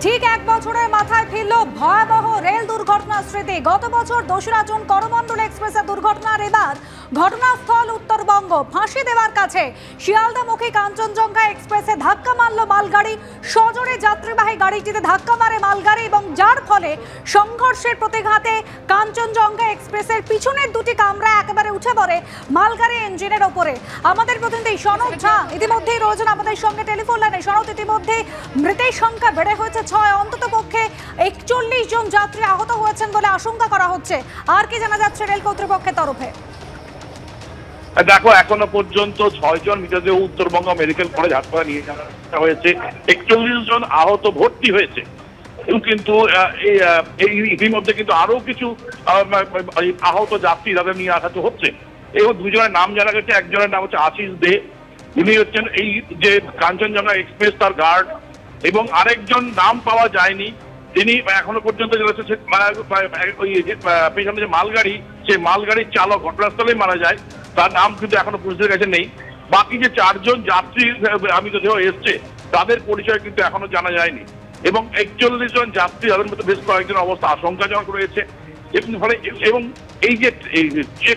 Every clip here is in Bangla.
ঠিক এক বছরের মাথায় ফিরল ভয়াবহ রেল দুর্ঘটনার স্মৃতি। গত বছর ২রা জুন করমণ্ডল এক্সপ্রেসের দুর্ঘটনার এবার ঘটনাস্থল উত্তরবঙ্গ। ফাঁসি দেওয়ার কাছে শিয়ালদামুখী কাঞ্চনজঙ্ঘা এক্সপ্রেসে ধাক্কা মারল মালগাড়ি। সজোরে যাত্রীবাহী গাড়িটিতে ধাক্কা মারে মালগাড়ি এবং যার ফলে সংঘর্ষের প্রতিঘাতে কাঞ্চনজঙ্ঘা এক্সপ্রেসের পিছনের দুটি কামরা একেবারে উঠে পড়ে মালগাড়ি ইঞ্জিনের ওপরে। আমাদের প্রতিনিধি সনদ ঝা ইতিমধ্যেই রয়েছেন আমাদের সঙ্গে টেলিফোন লাইনে। সনদ, ইতিমধ্যে মৃতের সংখ্যা বেড়ে হয়েছে ৬, অন্তত পক্ষে ৪১ জন যাত্রী আহত হয়েছেন বলে আশঙ্কা করা হচ্ছে। আর কি জানা যাচ্ছে রেল কর্তৃপক্ষের তরফে? দেখো, এখনো পর্যন্ত ৬ জন মৃতদেহ উত্তরবঙ্গ মেডিকেল কলেজ হাসপাতালে নিয়ে যাওয়া হয়েছে। ৪১ জন আহত ভর্তি হয়েছে কিন্তু ইতিমধ্যে কিন্তু আরো কিছু আহত যাত্রী তাদের নিয়ে আসা হচ্ছে। এবং দুজনের নাম জানা গেছে। একজনের নাম হচ্ছে আশিস দে, উনি হচ্ছেন এই যে কাঞ্চনজঙ্ঘা এক্সপ্রেস তার গার্ড, এবং আরেকজন নাম পাওয়া যায়নি, তিনি এখনো পর্যন্ত পেছনে যে মালগাড়ি, সেই মালগাড়ির চালক ঘটনাস্থলেই মারা যায়, তার নাম কিন্তু এখনো পুলিশের কাছে নেই। বাকি যে ৪ জন যাত্রী মৃতদেহ এসছে তাদের পরিচয় কিন্তু এখনো জানা যায়নি। এবং ৪১ জন যাত্রী, তাদের মধ্যে বেশ কয়েকজন অবস্থা আশঙ্কাজনক রয়েছে। এবং এই যে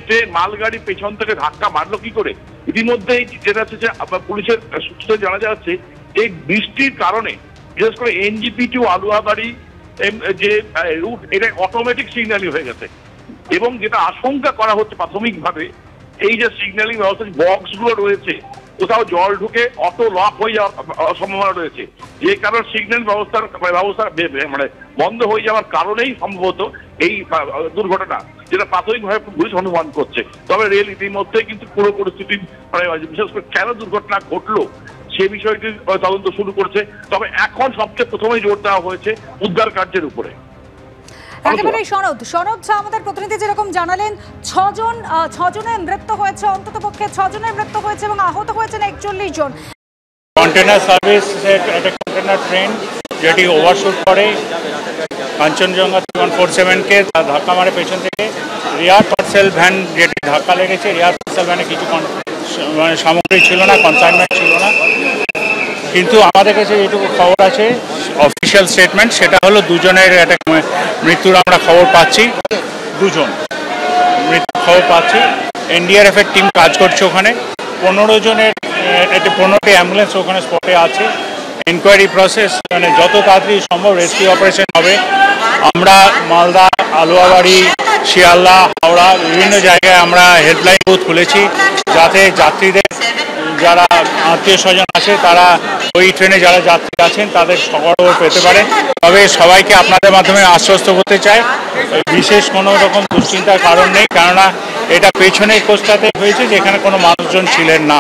ট্রেন মালগাড়ি পেছন থেকে ধাক্কা মারলো কি করে, ইতিমধ্যেই যেটা হচ্ছে যে পুলিশের সূত্রে জানা যাচ্ছে এই বৃষ্টির কারণে বিশেষ করে NGP টু আলুয়াবাড়ি যে রুট, এটা অটোমেটিক সিগন্যালিং হয়ে গেছে। এবং যেটা আশঙ্কা করা হচ্ছে প্রাথমিকভাবে, এই যে সিগন্যালিং ব্যবস্থা বক্সগুলো রয়েছে, কোথাও জল ঢুকে অটো লক হয়ে যাওয়ার সম্ভাবনা রয়েছে, যে কারণে সিগন্যাল ব্যবস্থা মানে বন্ধ হয়ে যাওয়ার কারণেই সম্ভবত এই দুর্ঘটনা, যেটা প্রাথমিকভাবে পুলিশ অনুমান করছে। তবে রেল ইতিমধ্যে কিন্তু পুরো পরিস্থিতি বিশেষ করে কেন দুর্ঘটনা ঘটলো সে বিষয়টি তদন্ত শুরু করছে। তবে এখন সবচেয়ে প্রথমেই জোর দেওয়া হয়েছে উদ্ধার কার্যের উপরে। একেবারে সনদ ঝা আমাদের প্রতিনিধি যেরকম জানালেন, ৬ জনের মৃত্যু হয়েছে, অন্তত পক্ষে ৬ জনের মৃত্যু হয়েছে এবং আহত হয়েছেন ৪১ জন। কন্টেনার সার্ভিস একটা কন্টেনার ট্রেন যেটি ওভারশুট করে কাঞ্চনজঙ্ঘা 147-কে ধাক্কা মারে পেছন থেকে। রিয়ার পার্সেল ভ্যান যেটি ধাক্কা লেগেছে, রিয়ার পার্সেল ভ্যানে কিছু সামগ্রী ছিল না, কনসাইনমেন্ট ছিল না। কিন্তু আমাদের কাছে যেটুকু খবর আছে অফিসিয়াল স্টেটমেন্ট, সেটা হলো ২ জনের একটা মৃত্যুর আমরা খবর পাচ্ছি। ২ জন মৃত্যুর খবর পাচ্ছি। NDRF এর টিম কাজ করছে ওখানে। ১৫ জনের ১৫টি অ্যাম্বুলেন্স ওখানে স্পটে আছে। এনকোয়ারি প্রসেস মানে যত তাড়াতাড়ি সম্ভব রেস্কিউ অপারেশন হবে। আমরা মালদা, আলুয়াবাড়ি, শিয়ালদা, হাওড়া বিভিন্ন জায়গায় আমরা হেল্পলাইন বুথ খুলেছি, যাতে যাত্রীদের যারা আত্মীয় স্বজন আছে তারা ওই ট্রেনে যারা যাত্রী আছেন তাদের খবর পেতে পারেন। তবে সবাইকে আপনাদের মাধ্যমে আশ্বস্ত করতে চাই, বিশেষ কোনো রকম দুশ্চিন্তার কারণ নেই, কেননা এটা পেছনের কোচটাতে হয়েছে যেখানে কোনো মানুষজন ছিলেন না।